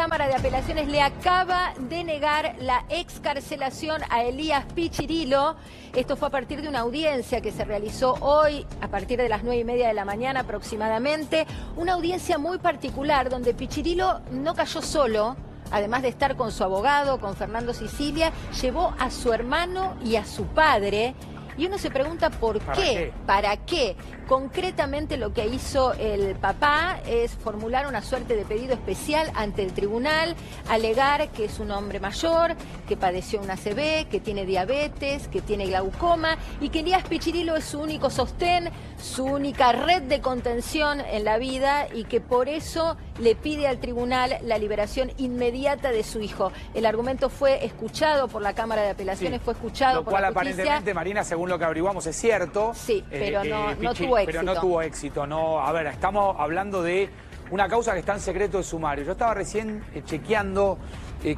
Cámara de Apelaciones le acaba de negar la excarcelación a Elías Pichirilo. Esto fue a partir de una audiencia que se realizó hoy a partir de las 9:30 de la mañana aproximadamente. Una audiencia muy particular donde Pichirilo no cayó solo. Además de estar con su abogado, con Fernando Sicilia, llevó a su hermano y a su padre. Y uno se pregunta ¿por qué? ¿Para qué? Concretamente lo que hizo el papá es formular una suerte de pedido especial ante el tribunal, alegar que es un hombre mayor, que padeció una ACV, que tiene diabetes, que tiene glaucoma y que Elías Pichirilo es su único sostén, su única red de contención en la vida y que por eso le pide al tribunal la liberación inmediata de su hijo. El argumento fue escuchado por la Cámara de Apelaciones, fue escuchado por la justicia. Lo cual aparentemente, Marina, según lo que averiguamos, es cierto. Sí, pero no tuvo éxito. Pero no tuvo éxito. No, a ver, estamos hablando de una causa que está en secreto de sumario. Yo estaba recién chequeando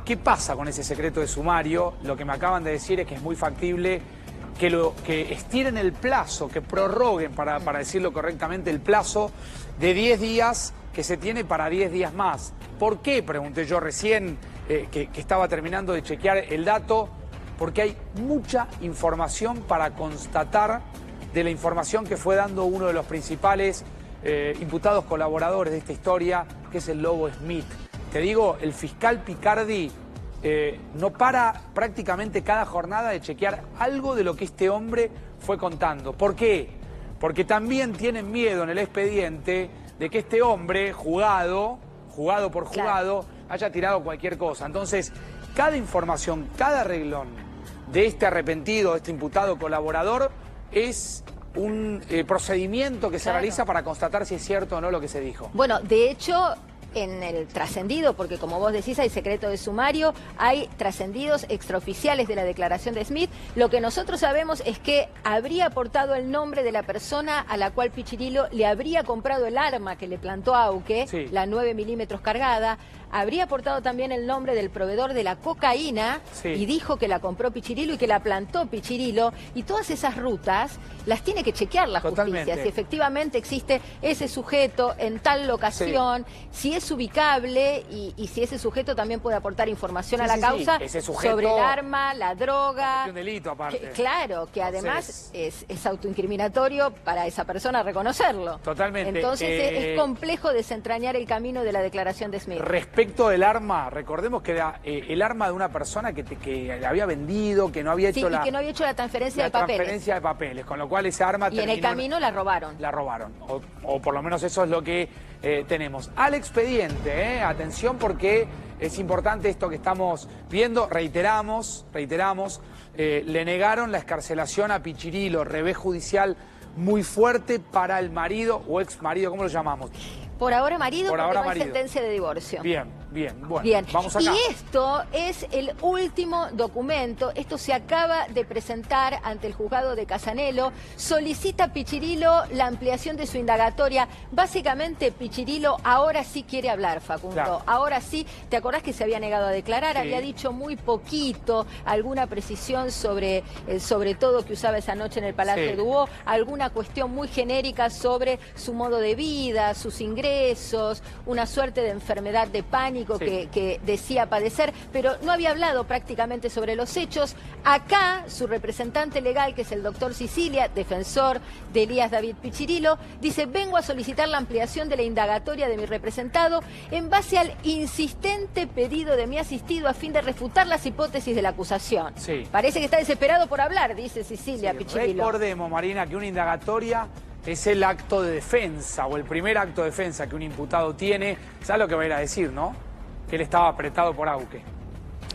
qué pasa con ese secreto de sumario. Lo que me acaban de decir es que es muy factible que estiren el plazo, que prorroguen, para decirlo correctamente, el plazo de 10 días que se tiene para 10 días más. ¿Por qué? Pregunté yo recién, que estaba terminando de chequear el dato. Porque hay mucha información para constatar de la información que fue dando uno de los principales imputados colaboradores de esta historia, que es el Lobo Smith. Te digo, el fiscal Picardi no para prácticamente cada jornada de chequear algo de lo que este hombre fue contando. ¿Por qué? Porque también tienen miedo en el expediente de que este hombre, jugado por jugado, haya tirado cualquier cosa. Entonces, cada información, cada reglón de este arrepentido, de este imputado colaborador, es un procedimiento que se realiza para constatar si es cierto o no lo que se dijo. Bueno, de hecho, en el trascendido, porque como vos decís hay secreto de sumario, hay trascendidos extraoficiales de la declaración de Smith. Lo que nosotros sabemos es que habría aportado el nombre de la persona a la cual Pichirilo le habría comprado el arma que le plantó Auque, la 9 milímetros cargada. Habría aportado también el nombre del proveedor de la cocaína y dijo que la compró Pichirilo y que la plantó Pichirilo. Y todas esas rutas las tiene que chequear la justicia. Si efectivamente existe ese sujeto en tal locación, si es ubicable y si ese sujeto también puede aportar información a la causa sobre el arma, la droga. Un delito aparte. Claro, que además es autoincriminatorio para esa persona reconocerlo. Totalmente. Entonces es complejo desentrañar el camino de la declaración de Smith. Respecto del arma, recordemos que era el arma de una persona que le había vendido, que no había hecho que no había hecho la transferencia de papeles. Con lo cual esa arma y en el camino la robaron. La robaron, o por lo menos eso es lo que tenemos. Al expediente, atención porque es importante esto que estamos viendo, reiteramos, le negaron la excarcelación a Pichirilo, revés judicial muy fuerte para el marido o ex marido, ¿cómo lo llamamos? Por ahora marido, porque no hay sentencia de divorcio. Bien, bueno, vamos acá. Y esto es el último documento, esto se acaba de presentar ante el juzgado de Casanelo, solicita Pichirilo la ampliación de su indagatoria. Básicamente Pichirilo ahora sí quiere hablar, Facundo, ahora sí. ¿Te acordás que se había negado a declarar? Había dicho muy poquito, alguna precisión sobre todo que usaba esa noche en el Palacio de Dubó, alguna cuestión muy genérica sobre su modo de vida, sus ingresos, una suerte de enfermedad de pánico que decía padecer, pero no había hablado prácticamente sobre los hechos. Acá, su representante legal, que es el doctor Sicilia, defensor de Elías David Pichirilo, dice: vengo a solicitar la ampliación de la indagatoria de mi representado en base al insistente pedido de mi asistido a fin de refutar las hipótesis de la acusación. Parece que está desesperado por hablar, dice Sicilia Pichirilo. Recordemos, Marina, que una indagatoria es el acto de defensa o el primer acto de defensa que un imputado tiene. ¿Sabes lo que va a ir a decir, no? Que él estaba apretado por Auque.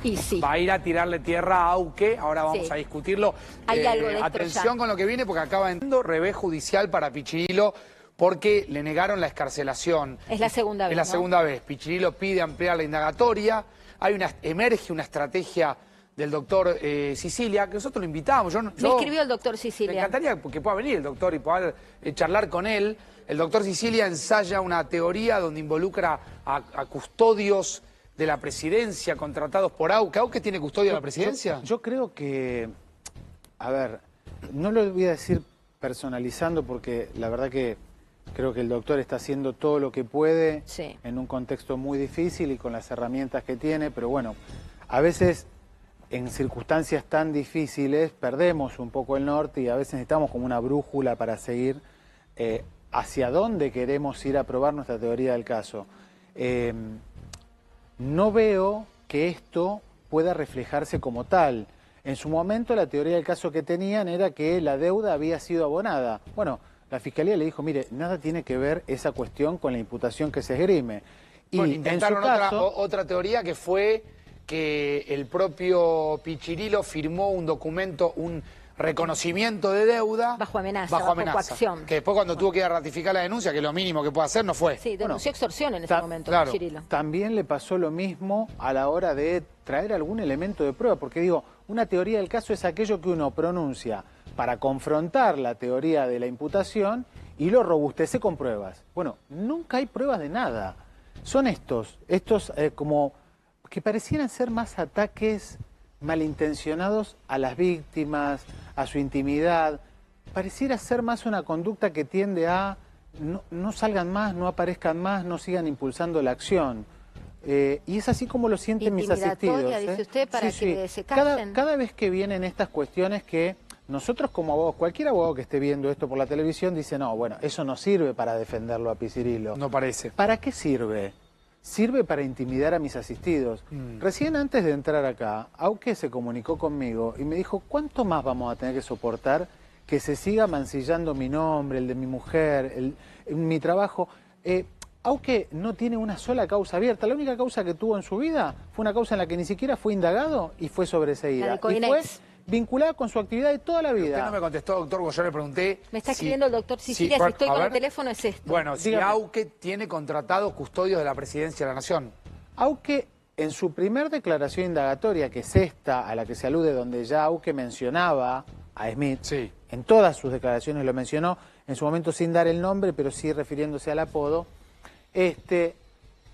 Y sí. Va a ir a tirarle tierra a Auque, ahora vamos a discutirlo. Hay algo de atención con lo que viene porque acaba entrando revés judicial para Pichirilo porque le negaron la excarcelación. Es la segunda vez. Es la segunda vez. Pichirilo pide ampliar la indagatoria. Emerge una estrategia del doctor Sicilia, que nosotros lo invitamos. Me escribió el doctor Sicilia. Me encantaría que pueda venir el doctor y poder charlar con él. El doctor Sicilia ensaya una teoría donde involucra a custodios de la presidencia contratados por Auque. ¿Auque tiene custodia de la presidencia? Yo creo que, a ver, no lo voy a decir personalizando porque la verdad que Creo que el doctor está haciendo todo lo que puede Sí. en un contexto muy difícil y con las herramientas que tiene, pero bueno, a veces en circunstancias tan difíciles perdemos un poco el norte y a veces necesitamos como una brújula para seguir hacia dónde queremos ir a probar nuestra teoría del caso. No veo que esto pueda reflejarse como tal. En su momento la teoría del caso que tenían era que la deuda había sido abonada. Bueno, la Fiscalía le dijo, mire, nada tiene que ver esa cuestión con la imputación que se esgrime. Y Bueno, en su intentaron caso, otra teoría que fue que el propio Pichirilo firmó un documento, un reconocimiento de deuda. Bajo amenaza, bajo coacción. Que después cuando tuvo que ir a ratificar la denuncia, que es lo mínimo que puede hacer, no fue. Sí, denunció extorsión en ese momento, claro. Pichirilo. también le pasó lo mismo a la hora de traer algún elemento de prueba, porque digo, una teoría del caso es aquello que uno pronuncia para confrontar la teoría de la imputación y lo robustece con pruebas. Bueno, nunca hay pruebas de nada. Son estos como que parecieran ser más ataques malintencionados a las víctimas, a su intimidad. Pareciera ser más una conducta que tiende a no salgan más, no aparezcan más, no sigan impulsando la acción. Y es así como lo sienten mis asistidos. Dice usted, para que se casen. Cada vez que vienen estas cuestiones que nosotros como abogados, cualquier abogado que esté viendo esto por la televisión dice, no, bueno, eso no sirve para defenderlo a Pichirilo. No parece. ¿Para qué sirve? Sirve para intimidar a mis asistidos. Recién antes de entrar acá, Auque se comunicó conmigo y me dijo, ¿cuánto más vamos a tener que soportar que se siga mancillando mi nombre, el de mi mujer, mi trabajo? Auque no tiene una sola causa abierta. La única causa que tuvo en su vida fue una causa en la que ni siquiera fue indagado y fue sobreseída. La de Y fue Coinex. vinculada con su actividad de toda la vida. Usted no me contestó, doctor, cuando yo le pregunté... Me está escribiendo el doctor Sicilia, bueno, si estoy a con el ver. teléfono es esto. Bueno, si Dígame. Auque tiene contratados custodios de la Presidencia de la Nación. Auque, en su primer declaración indagatoria, que es esta, a la que se alude, donde ya Auque mencionaba a Smith, Sí. en todas sus declaraciones lo mencionó, en su momento sin dar el nombre, pero sí refiriéndose al apodo,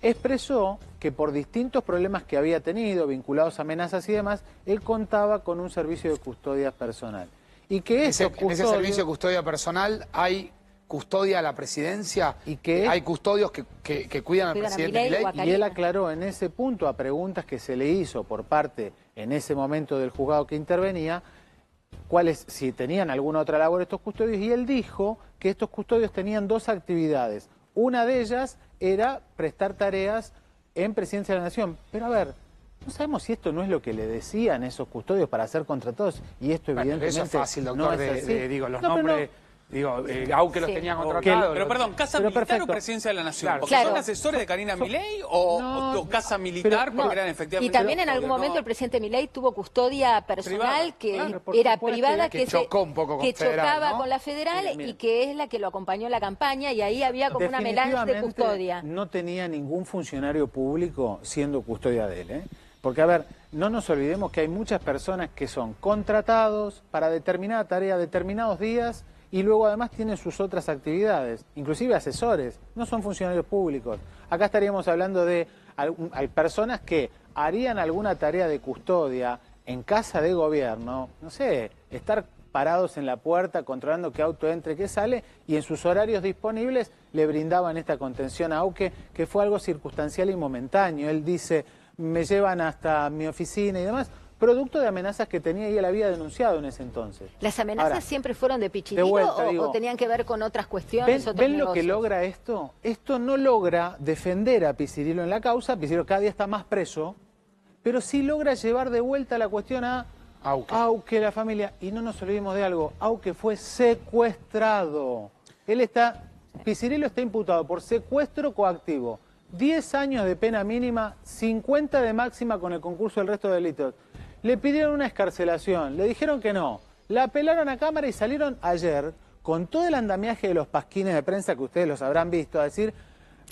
expresó que por distintos problemas que había tenido, vinculados a amenazas y demás, él contaba con un servicio de custodia personal. Y que En ese custodios- servicio de custodia personal hay custodia a la Presidencia, ¿Y qué? hay custodios que cuidan al Cuidan a presidente Milei Milei. o a Y Karina. él aclaró en ese punto a preguntas que se le hizo por parte, en ese momento del juzgado que intervenía, si tenían alguna otra labor estos custodios, y él dijo que estos custodios tenían dos actividades. Una de ellas era prestar tareas en Presidencia de la Nación. Pero a ver, no sabemos si esto no es lo que le decían esos custodios para ser contratados, y esto Bueno, evidentemente eso es fácil, doctor, no es así. digo, los No, pero nombres... Digo, Auque los Sí. tenía Que- contratados. Pero perdón, ¿Casa Pero Militar perfecto. o Presidencia de la Nación? Claro. ¿Porque Claro. son asesores de Karina Milei o Casa Militar pero- porque No, eran y efectivamente... también en algún momento el presidente Milei tuvo custodia personal Privada, que claro, por era supuesto, privada, que chocó un poco con que Federal, chocaba ¿no? con la federal Mire. y que es la que lo acompañó en la campaña, y ahí había como una melange de Definitivamente custodia. no tenía ningún funcionario público siendo custodia de él, ¿eh? Porque, a ver, no nos olvidemos que hay muchas personas que son contratados para determinada tarea, determinados días, y luego además tienen sus otras actividades, inclusive asesores, no son funcionarios públicos. Acá estaríamos hablando de hay personas que harían alguna tarea de custodia en casa de gobierno, no sé, estar parados en la puerta controlando qué auto entre, qué sale, y en sus horarios disponibles le brindaban esta contención a Auque, que fue algo circunstancial y momentáneo. Él dice, me llevan hasta mi oficina y demás, producto de amenazas que tenía y él había denunciado en ese entonces. ¿Las amenazas Ahora, siempre fueron de Pichirilo de vuelta, o digo, tenían que ver con otras cuestiones, otros ¿Ven lo que negocios? logra esto? Esto no logra defender a Pichirilo en la causa, Pichirilo cada día está más preso, pero sí logra llevar de vuelta la cuestión a Auque. la familia. Y no nos olvidemos de algo, Auque fue secuestrado. Pichirilo está imputado por secuestro coactivo, 10 años de pena mínima, 50 de máxima con el concurso del resto de delitos. Le pidieron una excarcelación, le dijeron que no, la apelaron a cámara y salieron ayer con todo el andamiaje de los pasquines de prensa que ustedes los habrán visto, a decir,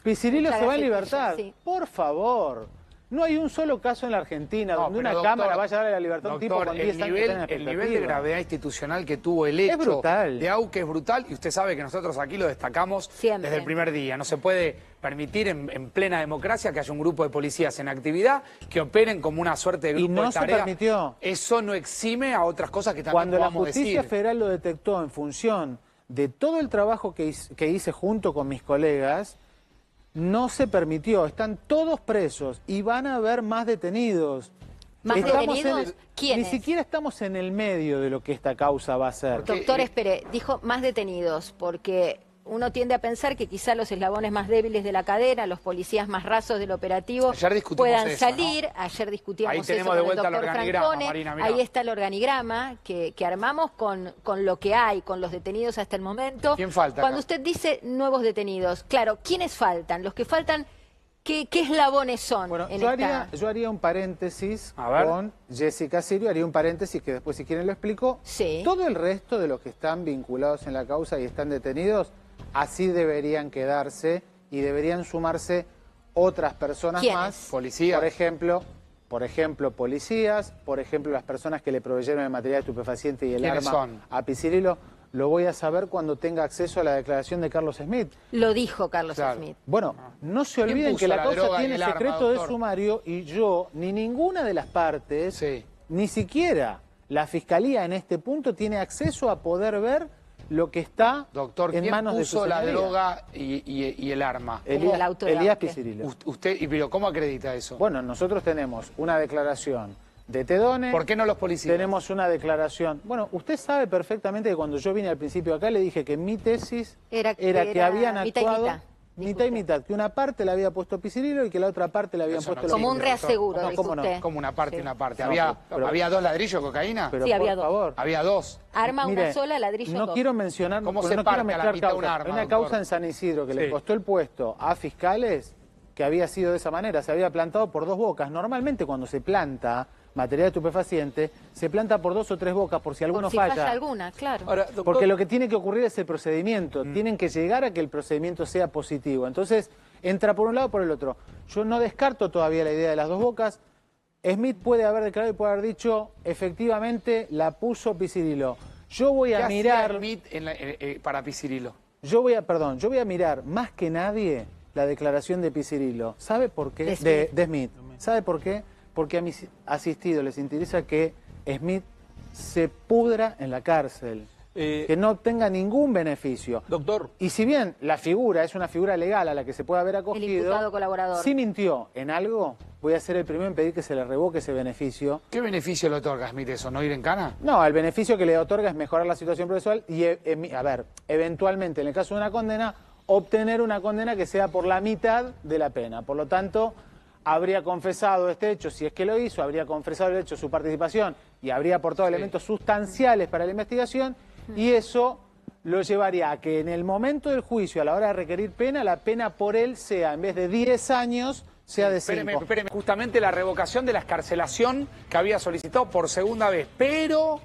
Pichirilo Muchas se va en gracias, libertad. sí. Por favor, no hay un solo caso en la Argentina No, donde pero, una doctor, cámara vaya a darle la libertad a un tipo doctor, con 10 años de pena el nivel de expectativa. gravedad institucional que tuvo el hecho brutal. de Auque es brutal, y usted sabe que nosotros aquí lo destacamos Siempre. desde el primer día. No se puede permitir en plena democracia que haya un grupo de policías en actividad que operen como una suerte de Y grupo no de se tarea. permitió. Eso no exime a otras cosas que también Cuando la podamos justicia decir. federal lo detectó en función de todo el trabajo que hice junto con mis colegas, no se permitió. Están todos presos y van a haber más detenidos. ¿Más detenidos? ¿Quiénes? Ni siquiera estamos en el medio de lo que esta causa va a ser. Doctor, espere, dijo más detenidos, porque uno tiende a pensar que quizá los eslabones más débiles de la cadena, los policías más rasos del operativo, puedan eso, salir. ¿no? Ayer discutíamos ahí eso tenemos con de el vuelta el doctor organigrama, Francone. Marina, mirá. Ahí está el organigrama que armamos con lo que hay, con los detenidos hasta el momento. ¿Quién falta Cuando acá? usted dice nuevos detenidos, claro, ¿quiénes faltan? Los que faltan, ¿qué eslabones son? Bueno, en yo haría un paréntesis A ver. con Jessica Sirio, haría un paréntesis que después si quieren lo explico. Sí. Todo el resto de los que están vinculados en la causa y están detenidos, así deberían quedarse y deberían sumarse otras personas ¿Quiénes? más. Policías. Por ejemplo, policías, por ejemplo, las personas que le proveyeron el material estupefaciente y el ¿Quiénes arma son? a Piccirillo. Lo voy a saber cuando tenga acceso a la declaración de Carlos Smith. Lo dijo Carlos Claro. Smith. Bueno, no se ¿Quién olviden puso que la la causa droga y tiene el arma, secreto de doctor? sumario y yo, ni ninguna de las partes, Sí. ni siquiera la Fiscalía en este punto tiene acceso a poder ver lo que está Doctor, en ¿quién manos de puso su la señoría. droga y el arma? Como el auto de Elías Auque. Piccirillo. Pero ¿cómo acredita eso? Bueno, nosotros tenemos una declaración de Tedone. ¿Por qué no los policías? Tenemos una declaración. Bueno, usted sabe perfectamente que cuando yo vine al principio acá le dije que mi tesis Era que habían mitad y actuado mitad, dijo mitad y usted. mitad, que una parte la había puesto Piccirillo y que la otra parte la habían Eso no puesto Como un existe, doctor. reaseguro, No, dijo ¿cómo no? usted. Como una parte y Sí. una parte. No, ¿Había, pero- ¿Había 2 ladrillos de cocaína? Pero Sí, por había dos. favor. Había 2. Arma una Mire, sola, ladrillo no dos. quiero mencionar, ¿Cómo porque se no parte quiero a la mezclar mitad un causas. arma, Hay una doctor? causa en San Isidro que Sí. le costó el puesto a fiscales que había sido de esa manera, se había plantado por 2 bocas. Normalmente cuando se planta material estupefaciente, se planta por 2 o 3 bocas por si alguno Por si falla alguna, claro. Ahora, doctor, Porque lo que tiene que ocurrir es el procedimiento. Tienen que llegar a que el procedimiento sea positivo. Entonces, entra por un lado o por el otro. Yo no descarto todavía la idea de las 2 bocas. Smith puede haber declarado y puede haber dicho, efectivamente, la puso Piccirillo. Yo voy ¿Qué a mirar... hacía Smith para Piccirillo? Yo voy a mirar más que nadie la declaración de Piccirillo. ¿Sabe por qué? De Smith. ¿Sabe por qué? Porque a mis asistidos les interesa que Smith se pudra en la cárcel, que no obtenga ningún beneficio. doctor, Y si bien la figura es una figura legal a la que se puede haber acogido, imputado colaborador. si mintió en algo, voy a ser el primero en pedir que se le revoque ese beneficio. ¿Qué beneficio le otorga Smith eso? ¿No ir en cana? No, el beneficio que le otorga es mejorar la situación procesal y, eventualmente, en el caso de una condena, obtener una condena que sea por la mitad de la pena. Por lo tanto, habría confesado este hecho, si es que lo hizo, habría confesado el hecho, su participación, y habría aportado elementos sustanciales para la investigación, y eso lo llevaría a que en el momento del juicio, a la hora de requerir pena, la pena por él sea, en vez de 10 años, sea de 5. Espéreme. Justamente la revocación de la excarcelación que había solicitado por segunda vez. Pero,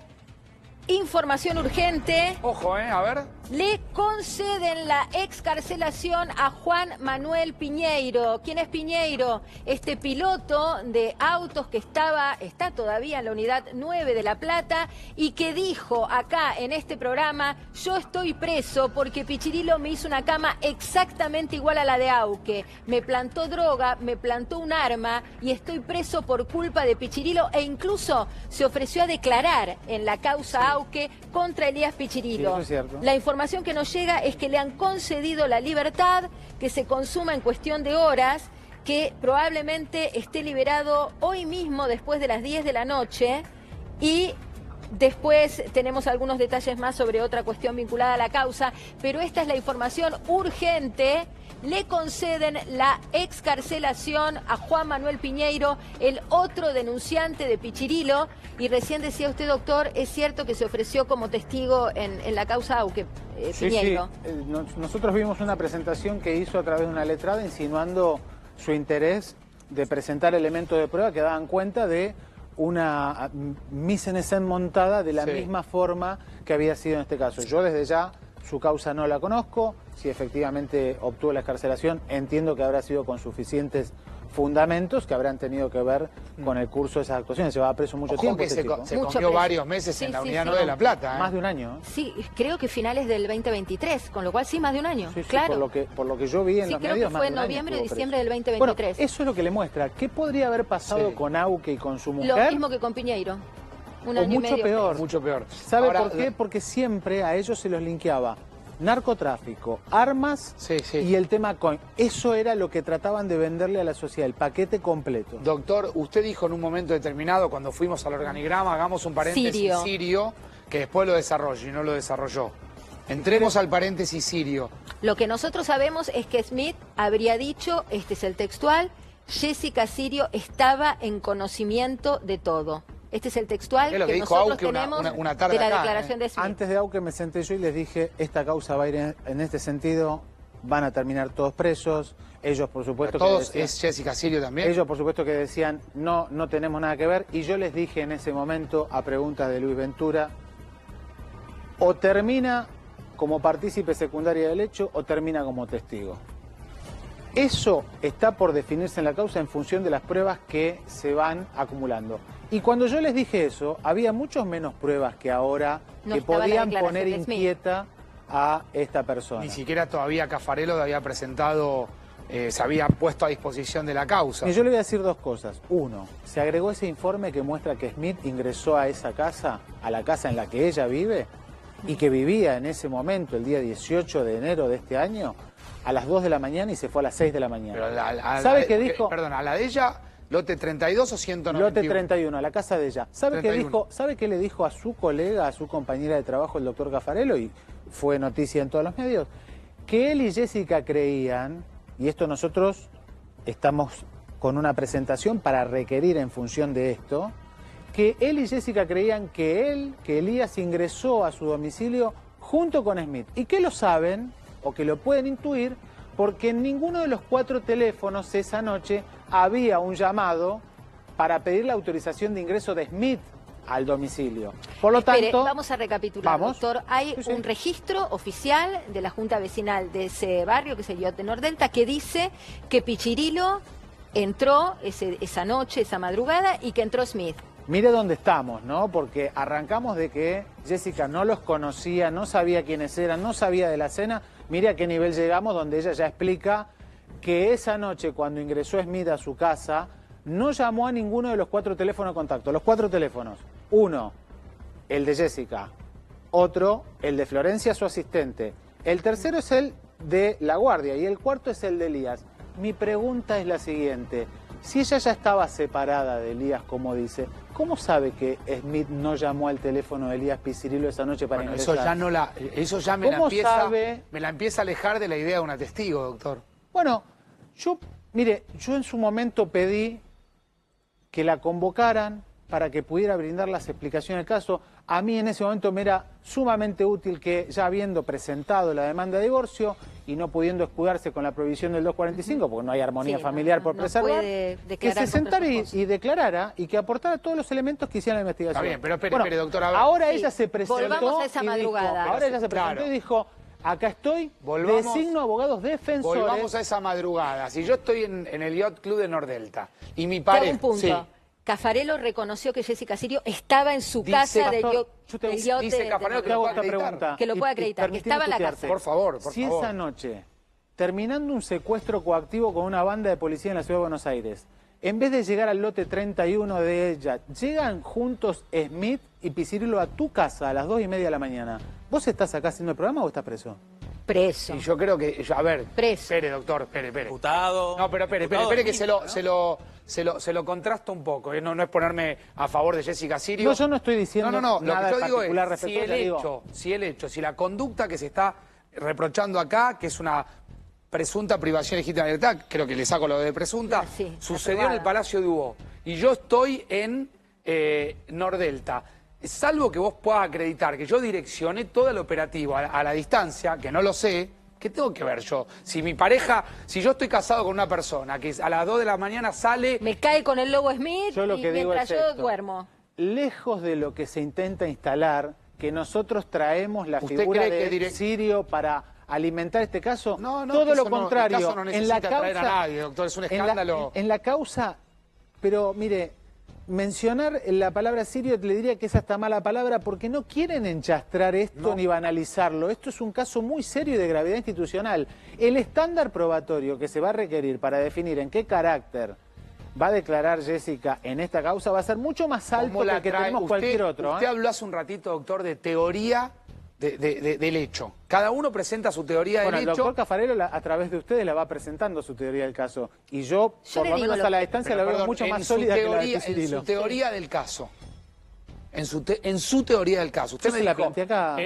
Información urgente. ojo, a ver. Le conceden la excarcelación a Juan Manuel Piñeiro. ¿Quién es Piñeiro? Este piloto de autos que está todavía en la unidad 9 de La Plata y que dijo acá en este programa, yo estoy preso porque Piccirillo me hizo una cama exactamente igual a la de Auque. Me plantó droga, me plantó un arma y estoy preso por culpa de Piccirillo e incluso se ofreció a declarar en la causa Auque contra Elías Piccirillo. Sí, eso es cierto. La información que nos llega es que le han concedido la libertad, que se consuma en cuestión de horas, que probablemente esté liberado hoy mismo después de las 10 de la noche y después tenemos algunos detalles más sobre otra cuestión vinculada a la causa, pero esta es la información urgente. Le conceden la excarcelación a Juan Manuel Piñeiro, el otro denunciante de Piccirillo. Y recién decía usted, doctor, es cierto que se ofreció como testigo en la causa Auque, Piñeiro. Sí. Nosotros vimos una presentación que hizo a través de una letrada insinuando su interés de presentar elementos de prueba que daban cuenta de una mise en scène montada de la misma forma que había sido en este caso. Yo desde ya su causa no la conozco, si efectivamente obtuvo la excarcelación entiendo que habrá sido con suficientes fundamentos que habrán tenido que ver con el curso de esas actuaciones. Se va preso mucho Ojo tiempo. que este se chico. comió preso. varios meses Sí, en la sí, unidad sí. 9 de La Plata. Más de un año. Sí, creo que finales del 2023, con lo cual sí, más de un año, Sí, sí, claro. por lo que yo vi en Sí, los creo medios, que más fue de en un año noviembre o estuvo diciembre del preso. 2023. Bueno, eso es lo que le muestra. ¿Qué podría haber pasado Sí. con Auque y con su mujer? Lo mismo que con Piñeiro. Un O año y mucho medio. peor. Mucho peor. ¿Sabe Ahora, por qué? Porque siempre a ellos se los linkeaba narcotráfico, armas y el tema coin. Eso era lo que trataban de venderle a la sociedad, el paquete completo. Doctor, usted dijo en un momento determinado, cuando fuimos al organigrama, hagamos un paréntesis sirio, que después lo desarrolle y no lo desarrolló. Entremos al paréntesis sirio. Lo que nosotros sabemos es que Smith habría dicho, este es el textual, Jessica Sirio estaba en conocimiento de todo. Este es el textual es lo que dijo nosotros Auque tenemos una tarde de la acá, declaración de Smith. Antes de Auque me senté yo y les dije, esta causa va a ir en este sentido, van a terminar todos presos. Ellos, por supuesto, ¿Pero todos que decían, es Jessica Sirio también? Ellos, por supuesto, que decían, no tenemos nada que ver. Y yo les dije en ese momento, a preguntas de Luis Ventura, o termina como partícipe secundaria del hecho o termina como testigo. Eso está por definirse en la causa en función de las pruebas que se van acumulando. Y cuando yo les dije eso, había muchos menos pruebas que ahora que podían poner inquieta a esta persona. Ni siquiera todavía Caffarello había presentado, se había puesto a disposición de la causa. Y yo le voy a decir dos cosas. Uno, se agregó ese informe que muestra que Smith ingresó a esa casa, a la casa en la que ella vive, y que vivía en ese momento, el día 18 de enero de este año, a las 2 de la mañana y se fue a las 6 de la mañana. Pero ¿Sabe qué dijo? Perdón, ¿a la de ella, lote 32 o 191? Lote 31, a la casa de ella. ¿Sabe qué le dijo a su colega, a su compañera de trabajo, el doctor Caffarello? Y fue noticia en todos los medios. Que él y Jessica creían, y esto nosotros estamos con una presentación para requerir en función de esto, que él y Jessica creían que Elías ingresó a su domicilio junto con Smith. Y que lo saben, o que lo pueden intuir, porque en ninguno de los 4 teléfonos esa noche había un llamado para pedir la autorización de ingreso de Smith al domicilio. Por lo tanto... Vamos a recapitular, doctor. Hay un registro oficial de la Junta Vecinal de ese barrio, que es el IOT de Nordelta, que dice que Pichirilo entró esa noche, esa madrugada, y que entró Smith. Mire dónde estamos, ¿no? Porque arrancamos de que Jessica no los conocía, no sabía quiénes eran, no sabía de la cena. Mire a qué nivel llegamos, donde ella ya explica que esa noche, cuando ingresó Smith a su casa, no llamó a ninguno de los 4 teléfonos de contacto. Los 4 teléfonos. Uno, el de Jessica. Otro, el de Florencia, su asistente. El tercero es el de la guardia y el cuarto es el de Elías. Mi pregunta es la siguiente. Si ella ya estaba separada de Elías, como dice, ¿cómo sabe que Smith no llamó al teléfono de Elías Piccirillo esa noche para ingresar? Eso ya me la empieza a alejar de la idea de una testigo, doctor. Bueno, yo en su momento pedí que la convocaran para que pudiera brindar las explicaciones del caso. A mí en ese momento me era sumamente útil que, ya habiendo presentado la demanda de divorcio y no pudiendo escudarse con la prohibición del 245, porque no hay armonía familiar por preservar, que se sentara y declarara y que aportara todos los elementos que hicieran la investigación. Está bien, pero espere, doctor. Ahora ella se presentó. Volvamos a esa madrugada. Y dijo, acá estoy, designo abogados defensores. Volvamos a esa madrugada. Si yo estoy en el Yacht Club de Nordelta y mi pareja... un punto. Caffarello reconoció que Jessica Sirio estaba en su casa del yacht dice Caffarello que lo puede acreditar, que estaba en la casa. Por favor, si esa noche, terminando un secuestro coactivo con una banda de policía en la Ciudad de Buenos Aires, en vez de llegar al lote 31 de ella, llegan juntos Smith y Piccirillo a tu casa a las 2:30 de la mañana, ¿vos estás acá haciendo el programa o estás preso? Preso. Y yo creo que, a ver, preso. Espere, doctor, espere. Diputado. No, pero espere que se lo contrasto un poco. No es ponerme a favor de Jessica Sirio. No, yo no estoy diciendo nada lo que yo digo particular es, si la conducta que se está reprochando acá, que es una presunta privación legítima de libertad, creo que le saco lo de presunta, sucedió en el Palacio de Ubó. Y yo estoy en Nordelta. Salvo que vos puedas acreditar que yo direccioné todo el operativo a la distancia, que no lo sé, ¿qué tengo que ver yo? Si mi pareja, si yo estoy casado con una persona que a las 2 de la mañana sale... Me cae con el lobo Smith mientras yo duermo. Lejos de lo que se intenta instalar, que nosotros traemos la figura de Sirio para alimentar este caso, todo lo contrario. El caso no necesita traer a nadie, doctor, es un escándalo. En la causa, pero mire... Mencionar la palabra Sirio le diría que es hasta mala palabra porque no quieren enchastrar esto ni banalizarlo. Esto es un caso muy serio y de gravedad institucional. El estándar probatorio que se va a requerir para definir en qué carácter va a declarar Jessica en esta causa va a ser mucho más alto que el que tenemos cualquier otro. Usted habló hace un ratito, doctor, de teoría del hecho. Cada uno presenta su teoría Bueno, del el hecho. doctor Caffarello a través de ustedes la va presentando su teoría del caso. Y yo por le lo digo menos lo a la que- distancia Pero, la veo perdón, mucho en más su sólida que la de teoría, en Cirilo. su teoría del caso. En su teoría del caso. Usted Yo me se la dijo, planteé acá.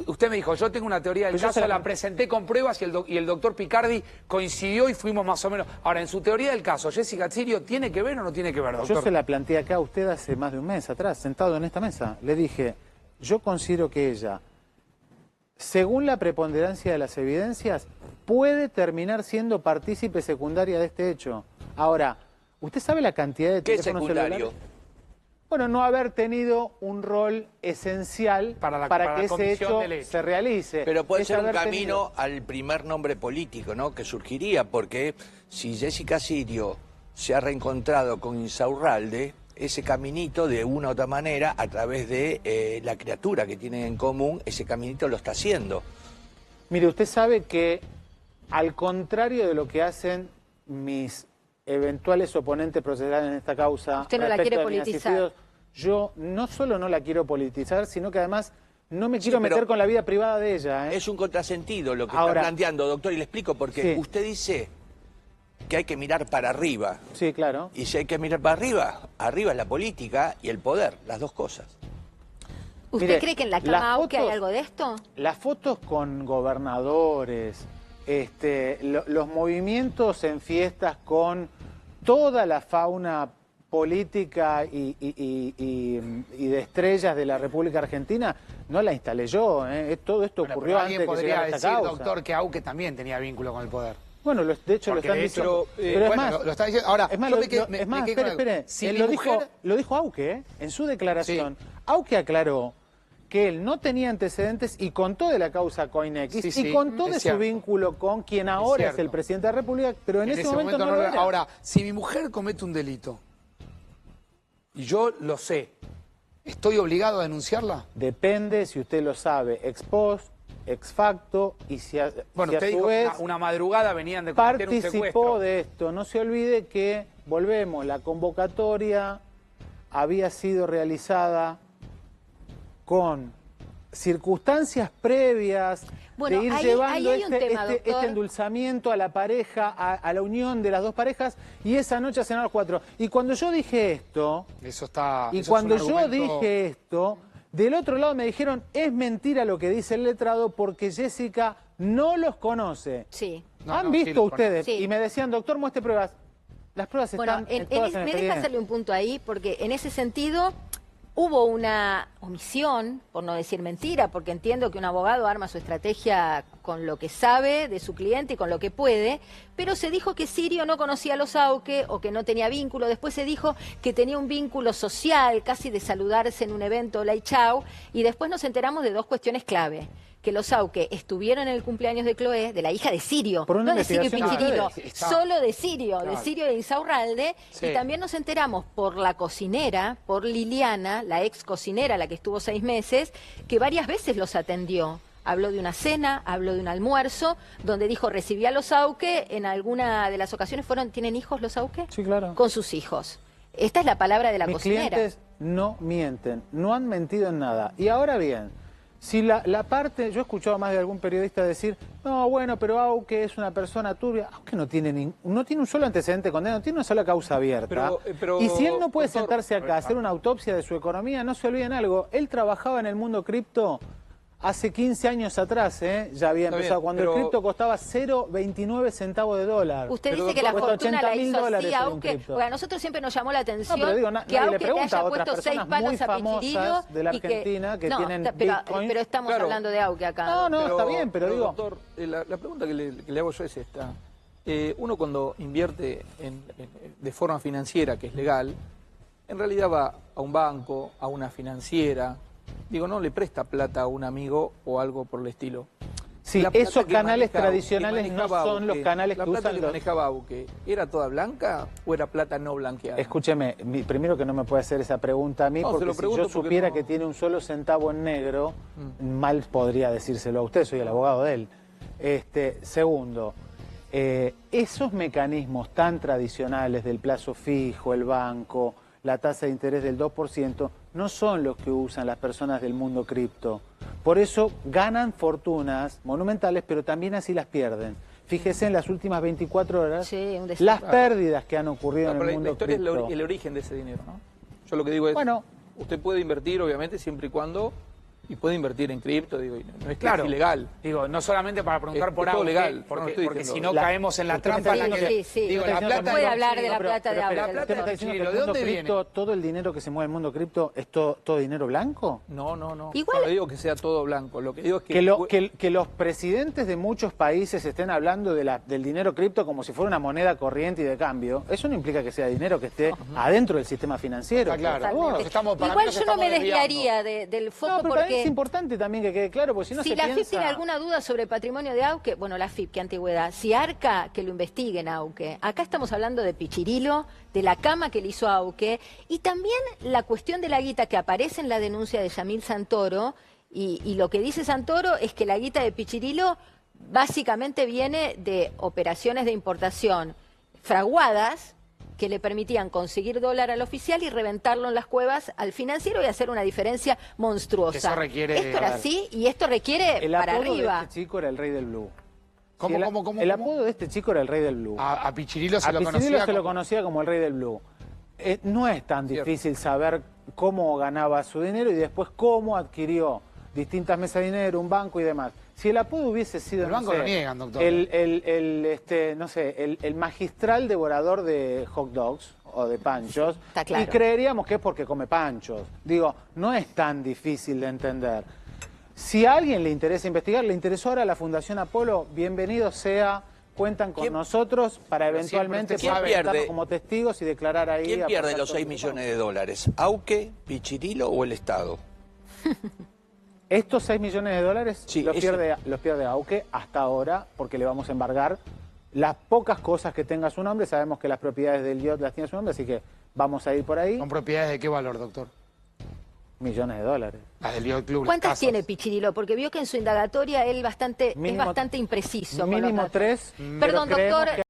usted me dijo, yo tengo una teoría del Pero yo caso, se la la presenté con pruebas y el doctor Picardi coincidió y fuimos más o menos. Ahora, en su teoría del caso, ¿Jessica Sirio tiene que ver o no tiene que ver, doctor? Yo se la planteé acá a usted hace más de un mes atrás, sentado en esta mesa. Le dije, yo considero que ella, según la preponderancia de las evidencias, puede terminar siendo partícipe secundaria de este hecho. Ahora, ¿usted sabe la cantidad de ¿Qué teléfonos secundario? celulares? Bueno, no haber tenido un rol esencial Para para la que ese comisión hecho del hecho. se realice. Pero puede Es ser un haber camino tenido- al primer nombre político, ¿no? Que surgiría, porque si Jessica Sirio se ha reencontrado con Insaurralde, ese caminito de una u otra manera, a través de la criatura que tienen en común, ese caminito lo está haciendo. Mire, usted sabe que, al contrario de lo que hacen mis eventuales oponentes procesales en esta causa, Usted no la respecto quiere de mis politizar. asistidos, yo no solo no la quiero politizar, sino que además no me quiero pero meter con la vida privada de ella. Es un contrasentido lo que Ahora- está planteando, doctor, y le explico por qué. Sí. Usted dice que hay que mirar para arriba. Sí, claro. Y si hay que mirar para arriba, arriba es la política y el poder, las dos cosas. ¿Usted Mire, cree que en la las cama AUKE hay fotos- algo de esto? Las fotos con gobernadores, los movimientos en fiestas con toda la fauna política y de estrellas de la República Argentina, no la instalé yo. Todo esto Bueno, ocurrió pero antes alguien de que podría llegara esta decir, causa. doctor, que Auque también tenía vínculo con el poder. Bueno, de hecho Porque lo están de hecho, diciendo. Pero es bueno, más, lo está diciendo. Ahora, es más, yo me quedo es más, con espere, algo. espere. Si Él mi lo mujer- dijo Auque, en su declaración. Auque aclaró que él no tenía antecedentes y contó de la causa Coinex Sí, sí, y contó es de su cierto. vínculo con quien ahora es cierto. el presidente de la República, pero en ese momento no lo era. Ahora, si mi mujer comete un delito y yo lo sé, ¿estoy obligado a denunciarla? Depende si usted lo sabe ex post, ex facto y si a, Bueno, si a usted su dijo vez que una madrugada venían de cometer un participó secuestro. de esto. No se olvide que, volvemos, la convocatoria había sido realizada con circunstancias previas Bueno, de ir ahí llevando hay un tema, doctor. este endulzamiento a la pareja, a la unión de las dos parejas, y esa noche a cenar a los 4. Y cuando yo dije esto, Eso está. y eso es cuando un yo argumento- dije esto, del otro lado me dijeron, es mentira lo que dice el letrado porque Jessica no los conoce. Sí. No, ¿Han no, sí visto los ustedes? conozco. Sí. Y me decían, doctor, muestre pruebas. Las pruebas Bueno, están todas en el me deja expediente. hacerle un punto ahí, porque en ese sentido hubo una omisión, por no decir mentira, porque entiendo que un abogado arma su estrategia con lo que sabe de su cliente y con lo que puede, pero se dijo que Sirio no conocía a los Auque o que no tenía vínculo. Después se dijo que tenía un vínculo social, casi de saludarse en un evento, hola y chau, y después nos enteramos de dos cuestiones clave. Que los Auque estuvieron en el cumpleaños de Chloé, de la hija de Sirio, Por una no de Sirio y investigación Pichirilo, de ustedes. Está- solo de Sirio, Claro. de Sirio e Insaurralde, Sí. y también nos enteramos por la cocinera, por Liliana, la ex cocinera, la que estuvo 6 meses, que varias veces los atendió. Habló de una cena, habló de un almuerzo, donde dijo recibí a los Auque, en alguna de las ocasiones ¿tienen hijos los Auque? Sí, claro. Con sus hijos. Esta es la palabra de la Mis cocinera. clientes no mienten, no han mentido en nada. Y ahora bien, si la parte, yo he escuchado a más de algún periodista decir, no, bueno, pero Auque es una persona turbia. Auque no tiene un solo antecedente condenado, no tiene una sola causa abierta. Pero, Y si él no puede doctor, sentarse acá a hacer una autopsia de su economía, no se olviden algo, él trabajaba en el mundo cripto hace 15 años atrás, ya había Está empezado, bien, cuando pero- el cripto costaba 0,29 centavos de dólar. Usted Pero, dice que la doctor, cuesta fortuna la 80.000 hizo dólares así en a un Auque, cripto. porque a nosotros siempre nos llamó la atención No, pero digo, que nadie le Auque le pregunta a haya otras puesto 6 personas palos muy a famosas Pichirilo de la y Argentina que tienen pero Bitcoin. estamos Claro. hablando de Auque acá. No, no, está bien, pero digo... Doctor, la pregunta que le hago yo es esta. Uno cuando invierte de forma financiera, que es legal, en realidad va a un banco, a una financiera, digo, no le presta plata a un amigo o algo por el estilo. Sí, La plata esos que canales maneja- tradicionales que no manejaba son los Auque, canales que La plata usan que los... manejaba Auque, ¿era toda blanca o era plata no blanqueada? Escúcheme, primero que no me puede hacer esa pregunta a mí, No, se porque lo si pregunto yo porque supiera no- que tiene un solo centavo en negro, mal podría decírselo a usted, soy el abogado de él. Segundo, esos mecanismos tan tradicionales del plazo fijo, el banco, la tasa de interés del 2%, no son los que usan las personas del mundo cripto. Por eso ganan fortunas monumentales, pero también así las pierden. Fíjese en las últimas 24 horas las pérdidas que han ocurrido en el mundo la historia cripto. es el origen de ese dinero, ¿no? Yo lo que digo es, bueno, usted puede invertir, obviamente, siempre y cuando... Y puede invertir en cripto, digo, no es que Claro. es ilegal. Digo, no solamente para preguntar Es por todo Auke, legal, porque, no estoy porque diciendo- si no caemos en la usted me trampa está en la que... diciendo- sí, digo, usted la no plata... puede hablar de la pero- plata de pero- Auke. la ¿Usted plata me está de diciendo que Pichirilo, el ¿de mundo dónde cripto, viene? todo el dinero que se mueve en el mundo cripto es todo dinero blanco? No. Igual- No digo que sea todo blanco. Lo que digo es que... Que los presidentes de muchos países estén hablando del dinero cripto como si fuera una moneda corriente y de cambio, eso no implica que sea dinero que esté adentro del sistema financiero. Está claro. por favor. Nos estamos- para mí Igual nos yo no estamos me desviaría desviando. del No, foco pero para mí porque... es importante también que quede claro, porque si no Si se la piensa... FIP tiene alguna duda sobre el patrimonio de Auke, bueno, la FIP, qué antigüedad. Si Arca, que lo investiguen Auke. Acá estamos hablando de Pichirilo, de la cama que le hizo Auke, y también la cuestión de la guita que aparece en la denuncia de Yamil Santoro, y lo que dice Santoro es que la guita de Pichirilo básicamente viene de operaciones de importación fraguadas, que le permitían conseguir dólar al oficial y reventarlo en las cuevas al financiero y hacer una diferencia monstruosa. Que eso requiere- Esto era a ver. así y esto requiere El para apodo arriba. de este chico era el rey del blue. ¿Cómo, Sí, cómo? El apodo de este chico era el rey del blue. A Pichirilo se A lo Pichirilo conocía se lo como- conocía como el rey del blue. No es tan Cierto. difícil saber cómo ganaba su dinero y después cómo adquirió distintas mesas de dinero, un banco y demás. Si el apodo hubiese sido, El no banco sé, lo niegan, doctor. el magistral devorador de hot dogs o de panchos, Está claro. y creeríamos que es porque come panchos. Digo, no es tan difícil de entender. Si a alguien le interesa investigar, le interesó ahora a la Fundación Apolo, bienvenido sea, cuentan con ¿Quién- nosotros para Pero eventualmente siempre usted poder sabe- presentarnos pierde- como testigos y declarar ahí. ¿Quién pierde aportar los todo 6 lo que millones de dólares? ¿Auke, Pichirilo o el Estado? Estos 6 millones de dólares Sí, los ese- pierde Auke hasta ahora porque le vamos a embargar las pocas cosas que tenga su nombre. Sabemos que las propiedades del yacht las tiene su nombre, así que vamos a ir por ahí. ¿Con propiedades de qué valor, doctor? Millones de dólares. Las del Yacht Club. las ¿Cuántas casas. tiene Pichirilo? Porque vio que en su indagatoria él es Mínimo- bastante impreciso. con los Mínimo datos. 3. Perdón, doctor.